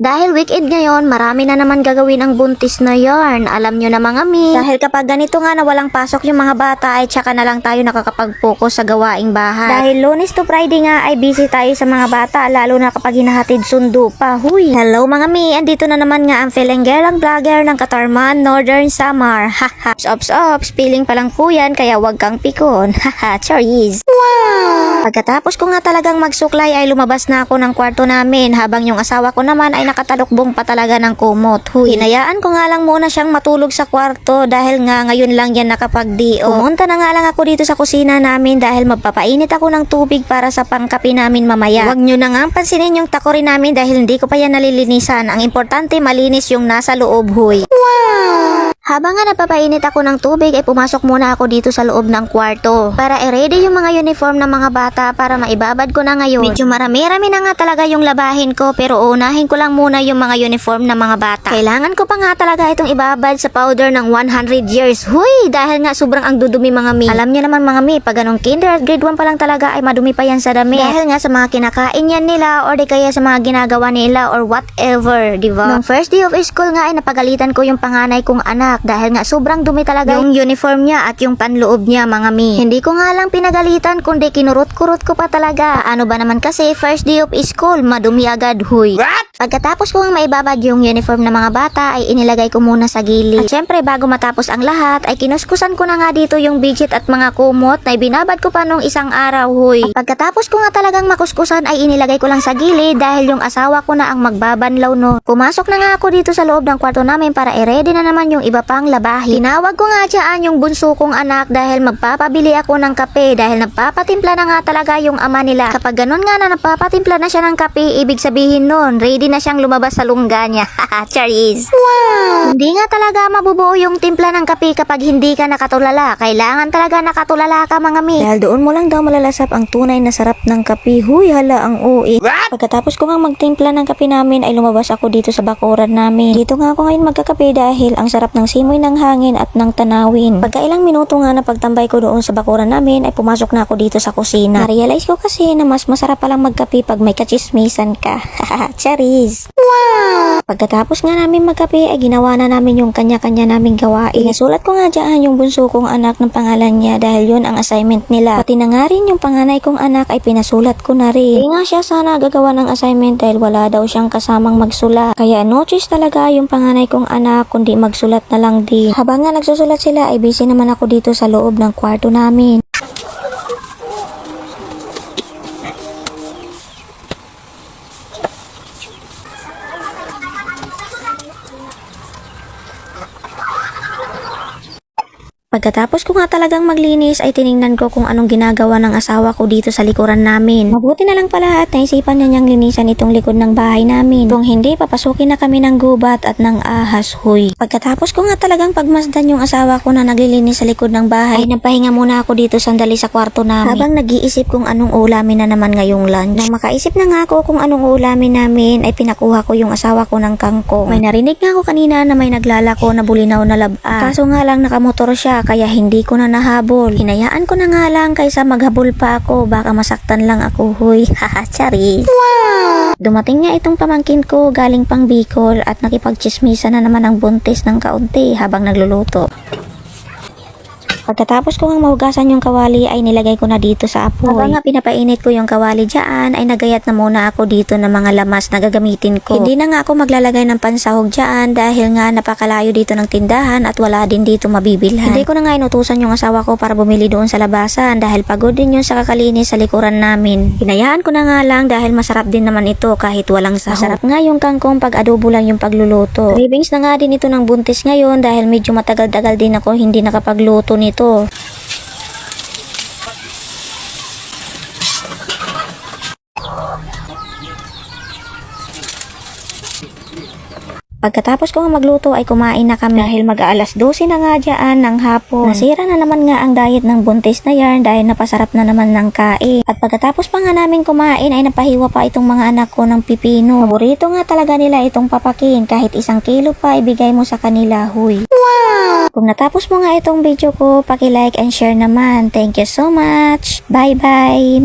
Dahil weekend ngayon, marami na naman gagawin ang buntis na yarn. Alam nyo na mga mi. Dahil kapag ganito nga na walang pasok yung mga bata ay tsaka na lang tayo nakakapag-focus sa gawaing bahay. Dahil Lunes to Friday nga ay busy tayo sa mga bata lalo na kapag hinahatid sundo pa. Huy! Hello mga mi! Andito na naman nga ang Filenggerang vlogger ng Katarman, Northern Samar. Haha! Ops! Piling pa lang po yan kaya wag kang pikon. Haha! Charis! Wow! Pagkatapos ko nga talagang magsuklay ay lumabas na ako ng kwarto namin habang yung asawa ko naman ay nakatalukbong pa talaga ng kumot. Huy! Hinayaan ko nga lang muna siyang matulog sa kwarto dahil nga ngayon lang yan nakapag-DO. Pumunta na nga lang ako dito sa kusina namin dahil magpapainit ako ng tubig para sa pangkapi namin mamaya. Huwag nyo na nga pansinin yung takori namin dahil hindi ko pa yan nalilinisan. Ang importante malinis yung nasa loob, huy. Wow! Habang nga napapainit ako ng tubig ay pumasok muna ako dito sa loob ng kwarto para i-ready yung mga uniform ng mga bata para maibabad ko na ngayon. Medyo marami-rami na nga talaga yung labahin ko pero unahin ko lang muna yung mga uniform ng mga bata. Kailangan ko pa nga talaga itong ibabad sa powder ng 100 years. Huy! Dahil nga sobrang ang dudumi mga mi. Alam niyo naman mga mi, pag ganong kinder at grade 1 pa lang talaga ay madumi pa yan sa dami. Dahil nga sa mga kinakain yan nila or di kaya sa mga ginagawa nila or whatever, diba? Nung first day of school nga ay napagalitan ko yung panganay kong anak dahil nga sobrang dumi talaga yung uniform niya at yung panloob niya mga mi. Hindi ko nga lang pinagalitan kundi kinurot-kurot ko pa talaga. Ano ba naman kasi first day of school, madumi agad, huy. What? Pagkatapos ko nga maibabad yung uniform ng mga bata ay inilagay ko muna sa gilid. At syempre bago matapos ang lahat ay kinuskusan ko na nga dito yung bedsheet at mga kumot na ibinabad ko pa nung isang araw, huy. At pagkatapos ko nga talagang makuskusan ay inilagay ko lang sa gilid dahil yung asawa ko na ang magbabanlaw no. Pumasok na nga ako dito sa loob ng kwarto namin para i-ready na naman yung iba pang labahin. Tinawag ko nga dyan yung bunso kong anak dahil magpapabili ako ng kape dahil nagpapatimpla na nga talaga yung ama nila. Kapag ganun nga na nagpapatimpla na siya ng kape, ibig sabihin nun, ready na siyang lumabas sa lungga niya. Haha, Charis! Wow! Hindi nga talaga mabubuo yung timpla ng kape kapag hindi ka nakatulala. Kailangan talaga nakatulala ka mga mi. Dahil doon mo lang daw malalasap ang tunay na sarap ng kape. Huy, hala ang ui. Pagkatapos ko nga magtimpla ng kape namin ay lumabas ako dito sa bakuran namin. Dito nga ako ngayon magkakape dahil ang sarap ng simoy ng hangin at ng tanawin. Pagkailang minuto nga na pagtambay ko doon sa bakuran namin ay pumasok na ako dito sa kusina. Na-realize ko kasi na mas masarap palang magkape pag may kachismisan ka. Haha, Charis! Wow! Pagkatapos nga namin magkape ay ginawa na namin yung kanya-kanya naming gawain. Inasulat ko nga dyan yung bunso kong anak ng pangalan niya dahil yun ang assignment nila. Pati na nga rin yung panganay kong anak ay pinasulat ko na rin. Hindi nga siya sana gagawa ng assignment dahil wala daw siyang kasamang magsulat. Kaya no choice talaga yung panganay kong anak kundi magsulat na lang din. Habang nga nagsusulat sila ay busy naman ako dito sa loob ng kwarto namin. Pagkatapos ko nga talagang maglinis ay tiningnan ko kung anong ginagawa ng asawa ko dito sa likuran namin. Mabuti na lang pala at naisipan niya niyang linisan itong likod ng bahay namin. Kung hindi, papasukin na kami ng gubat at ng ahas, huy. Pagkatapos ko nga talagang pagmasdan yung asawa ko na naglilinis sa likod ng bahay, ay nagpahinga muna ako dito sandali sa kwarto namin. Habang nag-iisip kung anong ulamin na naman ngayong lunch. Nang makaisip na nga ako kung anong ulamin namin, ay pinakuha ko yung asawa ko ng kangkong. May narinig nga ako kanina na may naglalako na bulinaw na laba. Kaso nga lang nakamotor siya kaya hindi ko na nahabol. Hinayaan ko na nga lang kaysa maghabol pa ako. Baka masaktan lang ako, huy. Haha, Charis! Wow! Dumating nga itong pamangkin ko galing pang Bicol at nakipagchismisa na naman ang buntis ng kaunti habang nagluluto. Pagkatapos ko nga mahugasan yung kawali ay nilagay ko na dito sa apoy. Habang nga pinapainit ko yung kawali dyan ay nagayat na muna ako dito ng mga lamas na gagamitin ko. Hindi na nga ako maglalagay ng pansahog dyan dahil nga napakalayo dito ng tindahan at wala din dito mabibilhan. Hindi ko na nga inutusan yung asawa ko para bumili doon sa labasan dahil pagod din yun sa kakalinis sa likuran namin. Hinayaan ko na nga lang dahil masarap din naman ito kahit walang sahog. Masarap nga yung kangkong pag adobo lang yung pagluluto. Cravings na nga din ito ng buntis ngayon dahil medyo matagal-tagal din ako hindi nakapagluto nito. Pagkatapos ko nga magluto ay kumain na kami dahil mag-aalas 12 na nga dyan ng hapon. Nasira na naman nga ang diet ng buntis na yarn dahil napasarap na naman ng kain. At pagkatapos pa nga namin kumain ay napahiwa pa itong mga anak ko ng pipino. Paborito nga talaga nila itong papakin kahit 1 kilo pa ibigay mo sa kanila, huy. Wow! Kung natapos mo nga itong video ko, paki-like and share naman. Thank you so much. Bye-bye.